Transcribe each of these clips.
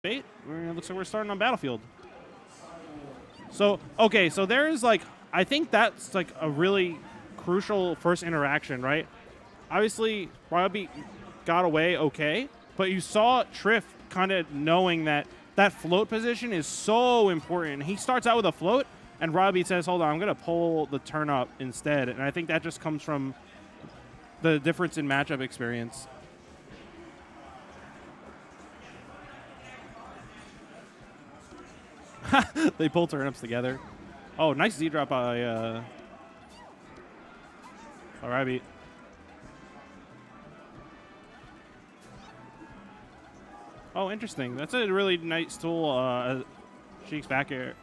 bait. Looks like we're starting on Battlefield. So, okay, so there's like, I think that's like a really crucial first interaction, right? Obviously, Ryobeat got away okay, but you saw Trif kind of knowing that that float position is so important. He starts out with a float, and Ryobeat says, hold on, I'm going to pull the turn up instead. And I think that just comes from the difference in matchup experience. They pull turnips together. Oh, nice Z drop by Ryobeat. Oh, interesting. That's a really nice tool. Sheik's back air,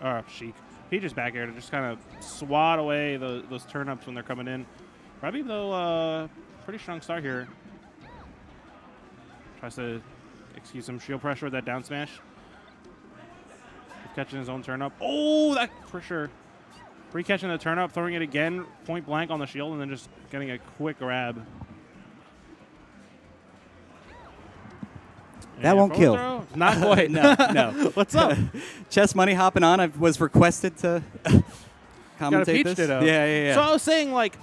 Peach's back air to just kind of swat away those turnips when they're coming in. Ryobeat, though, pretty strong start here. Tries to excuse some shield pressure with that down smash. Catching his own turnip. Oh, that for sure. Pre-catching the turnip, throwing it again, point blank on the shield, and then just getting a quick grab. That and won't kill. Throw? Not quite. No. What's up? Chess Money hopping on. I was requested to commentate this. Yeah. So I was saying, like,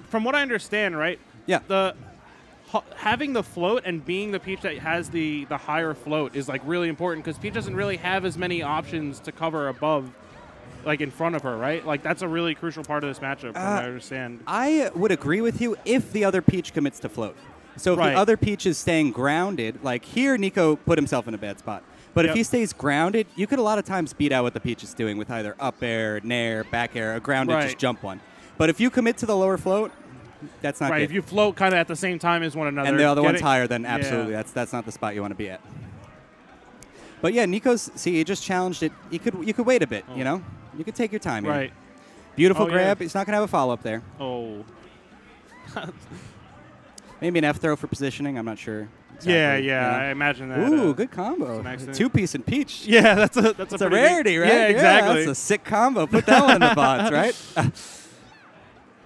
from what I understand, right? Yeah. Having the float and being the Peach that has the higher float is like really important because Peach doesn't really have as many options to cover above, like in front of her, right? Like that's a really crucial part of this matchup, from what I understand. I would agree with you if the other Peach commits to float. So if the other Peach is staying grounded, like here, Nico put himself in a bad spot. But if he stays grounded, you could a lot of times beat out what the Peach is doing with either up air, nair, back air, a grounded just jump one. But if you commit to the lower float, that's not good. If you float kind of at the same time as one another. And the other one's higher, then absolutely. That's not the spot you want to be at. But yeah, Nico's, he just challenged it. You could wait a bit, you know? You could take your time here. Right. Beautiful grab. He's not going to have a follow-up there. Oh. Maybe an F throw for positioning. I'm not sure. Exactly, yeah, you know? I imagine that. Ooh, good combo. Two-piece and Peach. Yeah, that's a rarity, right? Yeah, exactly. That's a sick combo. Put that one in the box, right?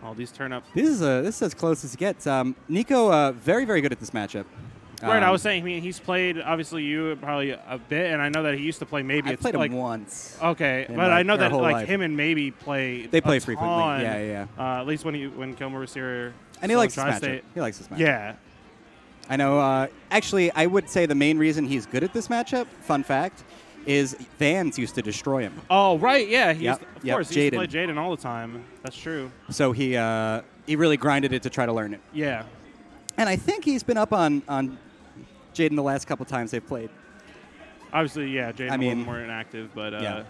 All these turn up. This is as close as it gets. Nico, very, very good at this matchup. Right, I was saying, he's played, obviously, you probably a bit, and I know that he used to play maybe. I played him once. Okay, but I know that like him and maybe play. They play frequently. Yeah. At least when Kilmer was here. And he likes this matchup. He likes this matchup. Yeah. I know. Actually, I would say the main reason he's good at this matchup, fun fact, is Vans used to destroy him. Oh, right, yeah. Of course, he used to play Jaden all the time. That's true. So he really grinded it to try to learn it. Yeah. And I think he's been up on Jaden the last couple times they've played. Obviously, yeah, Jaden a little more inactive, but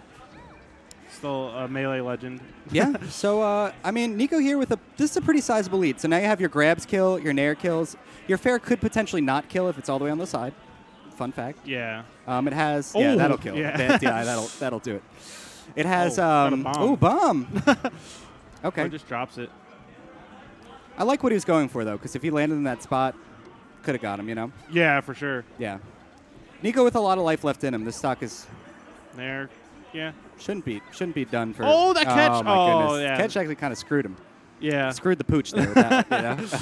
still a melee legend. Yeah. So, Nico here with this is a pretty sizable lead. So now you have your grabs kill, your nair kills. Your fair could potentially not kill if it's all the way on the side. Fun fact. Yeah. It has. Yeah, that'll kill. Yeah, that'll do it. It has. Bomb. Okay. Or just drops it. I like what he was going for though, because if he landed in that spot, could have got him. You know. Yeah, for sure. Yeah. Nico with a lot of life left in him. This stock is. There. Yeah. Shouldn't be done for. Oh, that catch! Oh my goodness. Yeah. Catch actually kind of screwed him. Yeah. Screwed the pooch there with that. You know?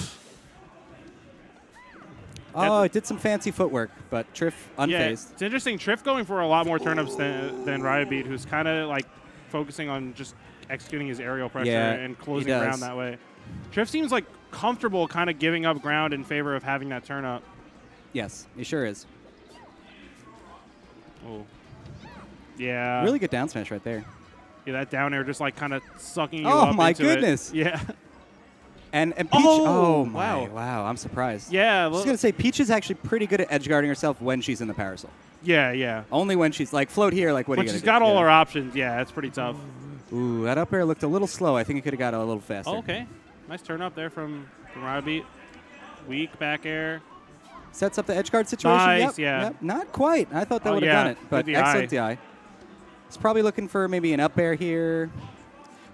Oh, it did some fancy footwork, but Trif unfazed. Yeah, it's interesting. Trif going for a lot more turnips than Ryobeat, who's kind of like focusing on just executing his aerial pressure and closing ground that way. Trif seems like comfortable kind of giving up ground in favor of having that turn up. Yes, he sure is. Oh. Yeah. Really good down smash right there. Yeah, that down air just like kind of sucking you up. Oh, my into goodness. It. Yeah. And Peach, wow, I'm surprised. Yeah. I was going to say, Peach is actually pretty good at edge guarding herself when she's in the parasol. Yeah. Only when she's like, float here, like, what are you going to do? When she's got all her options, yeah, it's pretty tough. Ooh, that up air looked a little slow. I think he could have got it a little faster. Oh, okay. Nice turn up there from Ryobeat. Weak back air. Sets up the edge guard situation. Nice, Yep. Not quite. I thought that would have done it, but excellent DI. He's probably looking for maybe an up air here.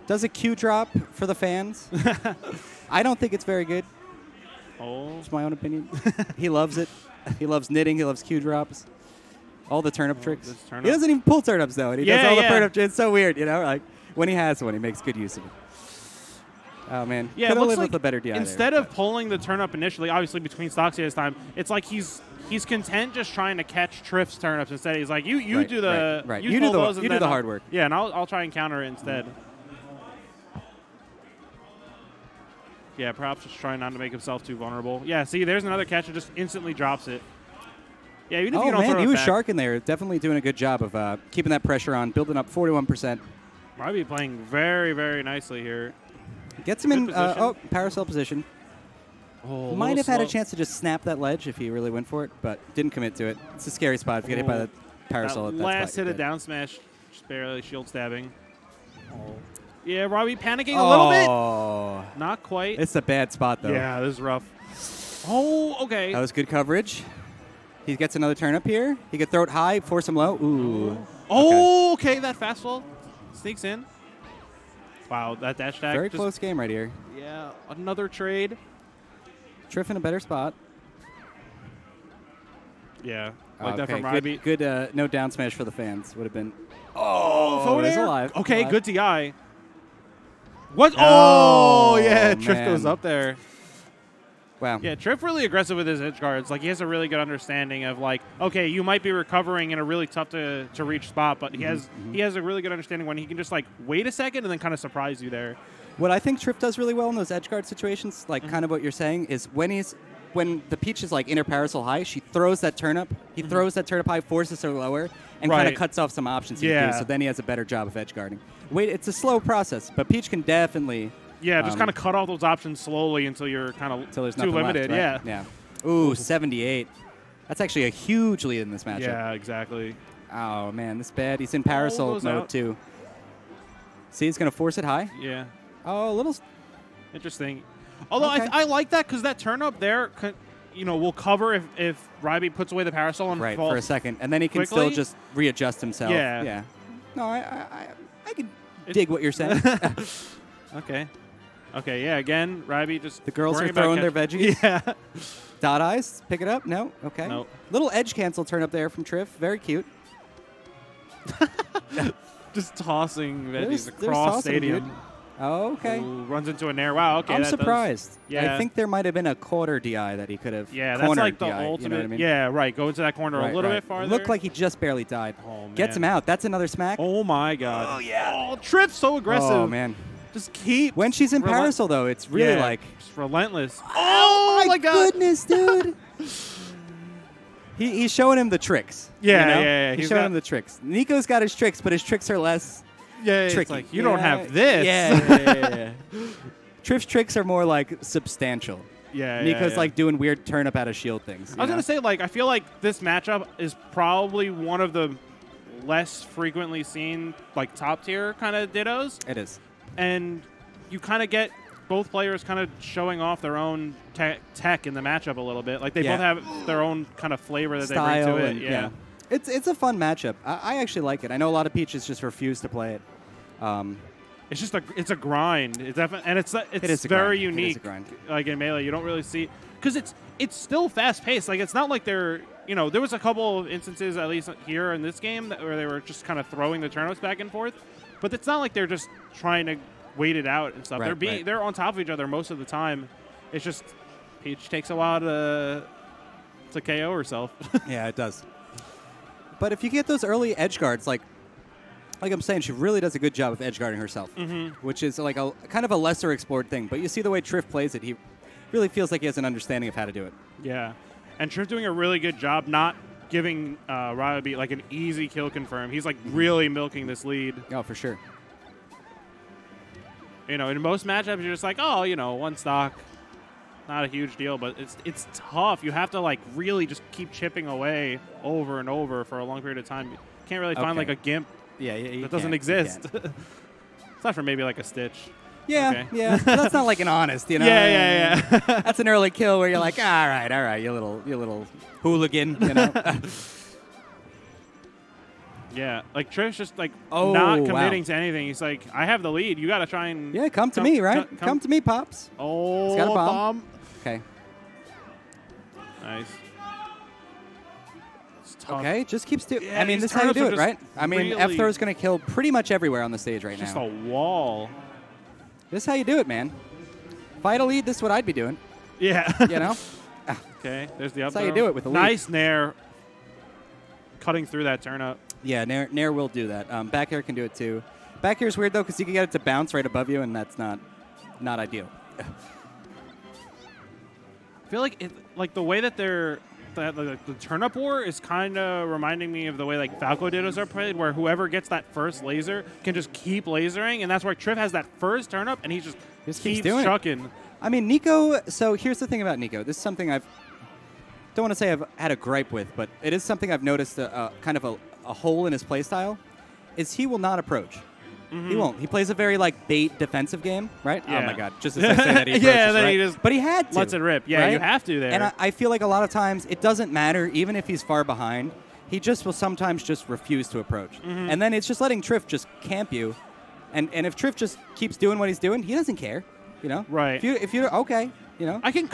Does a Q drop for the fans. I don't think it's very good. Oh. It's my own opinion. He loves it. He loves knitting. He loves Q drops. All the turnip tricks. He doesn't even pull turnips, though, and he does all the turnip tricks. It's so weird, you know? Like, when he has one, he makes good use of it. Oh, man. Yeah, could have lived like with a better DI instead of pulling the turnip initially, obviously between stocks he has time, it's like he's he's content just trying to catch Trif's turnips instead. He's like, you do the You do the hard work. Yeah, and I'll try and counter it instead. Yeah, perhaps just trying not to make himself too vulnerable. Yeah, see, there's another catch and just instantly drops it. Yeah, even if you don't throw he it was back. sharking there. Definitely doing a good job of keeping that pressure on, building up 41%. Ryobeat playing very, very nicely here. Gets him in parasol position. Oh, Might have had a chance to just snap that ledge if he really went for it, but didn't commit to it. It's a scary spot if you get hit by the parasol. That last hit of down smash, just barely shield stabbing. Oh. Yeah, Ryobeat panicking a little bit. Not quite. It's a bad spot, though. Yeah, this is rough. Oh, okay. That was good coverage. He gets another turn up here. He could throw it high, force him low. Ooh. Oh, okay. That fastball sneaks in. Wow, that dash attack. Very close game right here. Yeah, another trade. Trif in a better spot. Yeah, like that from Ryobeat. Good no down smash for the fans. Would have been. Forward he's air. alive. Okay, alive. good DI. What? Oh, yeah, Trif man. goes up there. Wow. Yeah, Trif really aggressive with his edge guards. Like, he has a really good understanding of, like, okay, you might be recovering in a really tough to reach spot, but he has a really good understanding when he can just, like, wait a second and then kind of surprise you there. What I think Trif does really well in those edge guard situations, like kind of what you're saying, is when the Peach is like inner parasol high, she throws that turnip. He throws that turnip high, forces her lower, and kind of cuts off some options he can do. So then he has a better job of edge guarding. It's a slow process, but Peach can definitely. Yeah, just kind of cut off those options slowly until you're kind of too limited. Left, right? Yeah. Ooh, 78. That's actually a huge lead in this matchup. Yeah, exactly. Oh man, this is bad. He's in parasol mode too. See, he's gonna force it high. Yeah. Oh, a little interesting. Although I like that because that turn up there, will cover if Ryobeat puts away the parasol and falls for a second, and then he can still just readjust himself. Yeah. Yeah. No, I can dig what you're saying. Okay. Okay. Yeah. Again, Ryobeat just the girls are throwing their veggies. Yeah. Dot eyes. Pick it up. No. Okay. Nope. Little edge cancel turn up there from Trif. Very cute. Just tossing veggies across stadium. Oh, okay. Ooh, runs into a nair. Wow, okay. I'm surprised. Yeah. I think there might have been a quarter DI that he could have. Yeah, that's like the ultimate. You know what I mean? Yeah, right. Go into that corner a little bit farther. Looked like he just barely died. Oh, man. Gets him out. That's another smack. Oh, my God. Oh, yeah. Oh, Trif's so aggressive. Oh, man. Just keep. When she's in parasol, though, it's really like. Just relentless. Oh, my goodness, dude. He's showing him the tricks. Yeah, yeah. He's showing him the tricks. Nico's got his tricks, but his tricks are less. Yeah, tricky. It's like, you don't have this. Yeah. Trif's tricks are more like substantial. Yeah, Nico's like doing weird turn up out of shield things. I was going to say, like, I feel like this matchup is probably one of the less frequently seen, like, top tier kind of dittos. It is. And you kind of get both players kind of showing off their own tech in the matchup a little bit. Like, they both have their own kind of flavor that Style they bring to it. Yeah. It's a fun matchup. I actually like it. I know a lot of Peaches just refuse to play it. It's just it's a grind. It's definitely, and it's very unique. It is a grind. Like in Melee, you don't really see because it's still fast paced. Like it's not like they're there was a couple of instances at least here in this game where they were just kind of throwing the turnips back and forth, but it's not like they're just trying to wait it out and stuff. They're on top of each other most of the time. It's just Peach takes a while to KO herself. Yeah, it does. But if you get those early edge guards, like I'm saying, she really does a good job of edge guarding herself, which is like a kind of a lesser explored thing. But you see the way Trif plays it, he really feels like he has an understanding of how to do it. Yeah, and Trif doing a really good job not giving Ryobeat like an easy kill confirm. He's like really milking this lead. Oh, for sure. In most matchups, you're just like, oh, one stock, not a huge deal. But it's tough. You have to like really just keep chipping away over and over for a long period of time. You can't really find like a gimp. Yeah, that doesn't exist. It's not for maybe like a Stitch. Yeah, yeah. That's not like an honest, Yeah. That's an early kill where you're like, all right, you little hooligan, Yeah, like Trif's just like not committing to anything. He's like, I have the lead. You got to try and come to me, right? Come to me, pops. Oh, he's got a bomb. Okay. Nice. Okay, just keeps doing. I mean, this is how you do it, right? I mean, F throw is going to kill pretty much everywhere on the stage right now. Just a wall. This is how you do it, man. If I had a lead, this is what I'd be doing. Yeah. Okay, there's the up That's how you do it with a lead. Nice nair. Cutting through that turnip. Yeah, nair will do that. Back air can do it too. Back air is weird though because you can get it to bounce right above you, and that's not ideal. I feel like the way that the turnip war is kind of reminding me of the way like Falco Dittos are played, where whoever gets that first laser can just keep lasering, and that's why Trif has that first turnip, and he just keeps chucking. I mean, Nico. So here's the thing about Nico. This is something don't want to say I've had a gripe with, but it is something I've noticed kind of a hole in his playstyle, is he will not approach. He won't. He plays a very like bait defensive game, right? Yeah. Oh my god! Just as I say that, he approaches, yeah, then right? he just but he had to. lets it rip. Yeah, right? you have to there. And I feel like a lot of times it doesn't matter, even if he's far behind. He just will sometimes just refuse to approach, and then it's just letting Trif just camp you, and if Trif just keeps doing what he's doing, he doesn't care, you know? Right. If you're okay, you know. I can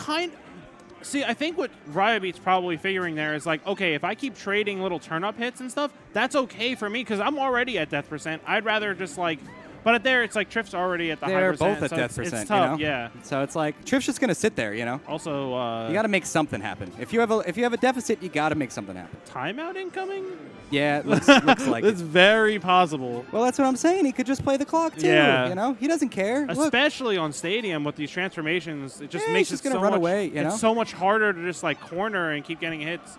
see, I think what Ryobeat's probably figuring there is like, okay, if I keep trading little turn-up hits and stuff, that's okay for me because I'm already at death percent. I'd rather just like, but there it's like Trif's already at the high percent. They're both at so death percent, it's tough, you know? yeah. So it's like Trif's just gonna sit there, you know. Also, you got to make something happen. If you have a deficit, you got to make something happen. Timeout incoming? Yeah, it looks like it's very possible. Well, that's what I'm saying. He could just play the clock too. Yeah. You know, he doesn't care. Especially on Stadium with these transformations, it just makes it gonna so run much. Away, you know? It's so much harder to just like corner and keep getting hits.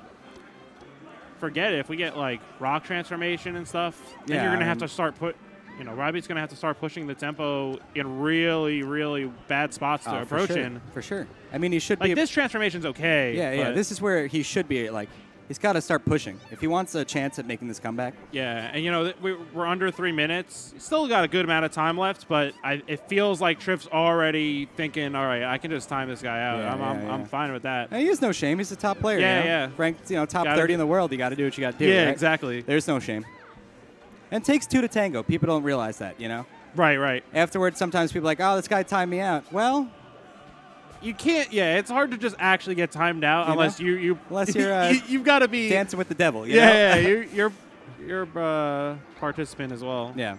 Forget it. If we get like rock transformation and stuff, then you're gonna have to start Ryobeat's gonna have to start pushing the tempo in really, really bad spots to approach in. For sure. I mean, he should like be. This transformation's okay. Yeah. This is where he should be. Like, he's got to start pushing if he wants a chance at making this comeback. Yeah, and we're under 3 minutes. Still got a good amount of time left, but it feels like Trif's already thinking, all right, I can just time this guy out. Yeah, I'm fine with that. And he has no shame. He's a top player. Yeah. Ranked, top 30 in the world. You got to do what you got to do. Yeah, right? exactly. There's no shame. And it takes two to tango. People don't realize that, you know? Right. Afterwards, sometimes people are like, oh, this guy timed me out. Well, you can't. Yeah, it's hard to just actually get timed out unless you're you've got to be dancing with the devil. You know? Yeah, you're a participant as well. Yeah.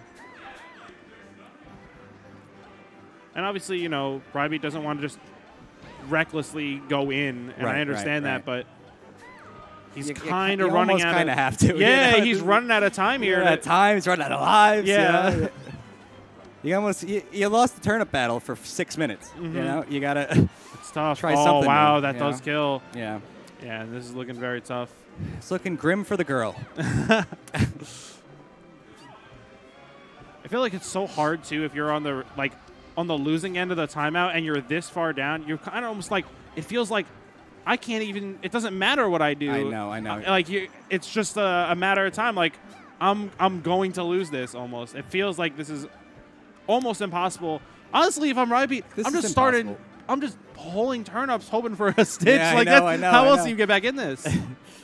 And obviously, Ryobeat doesn't want to just recklessly go in, and I understand that, but he's kind of running out. You kind of have to. Yeah, he's running out of time here. Out of time. He's running out of lives. Yeah. You lost the turnip battle for 6 minutes. You know, you gotta. It's tough. Try something. Wow, new, that does kill. Yeah. Yeah, this is looking very tough. It's looking grim for the girl. I feel like it's so hard too if you're on the losing end of the timeout and you're this far down. You're kind of almost like it feels like I can't even. It doesn't matter what I do. I know. It's just a matter of time. Like I'm going to lose this almost. It feels like this is almost impossible. Honestly, if I'm Ryobeat, I'm just pulling turnips, hoping for a stitch. Yeah, I know. How else do you get back in this?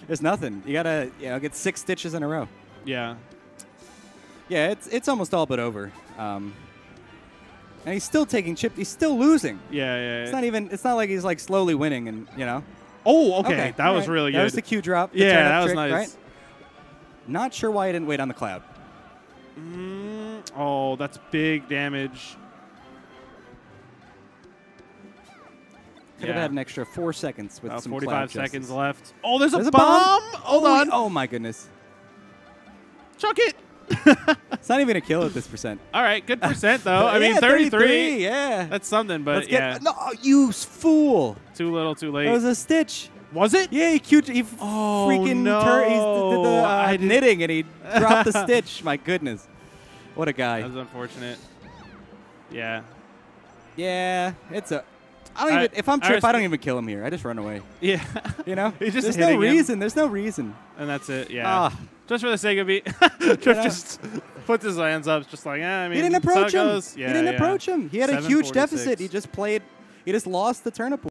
There's nothing. You gotta get 6 stitches in a row. Yeah. Yeah, it's almost all but over. And he's still taking chip. He's still losing. Yeah. It's not like he's like slowly winning, and Oh, okay. That was really good. That was the Q drop. Yeah, that was trick, nice. Right? Not sure why he didn't wait on the cloud. Oh, that's big damage. Could have had an extra 4 seconds with some 45 cloud seconds justice. left. Oh, there's a bomb. Hold on. Oh my goodness. Chuck it. It's not even a kill at this percent. All right, good percent though. I mean, 33. Yeah, that's something. But no, you fool! Too little, too late. That was a stitch. Was it? Yeah, he freaking did the knitting and he dropped the stitch. My goodness, what a guy! That was unfortunate. Yeah. Yeah, it's a. If I'm Trif, I don't even kill him here. I just run away. Yeah. There's no reason. There's no reason. And that's it. Yeah. Just for the sake of it, Trif just puts his hands up, just like, I mean, he didn't approach him. Yeah, he didn't approach him. He had a huge deficit. He just lost the turnip.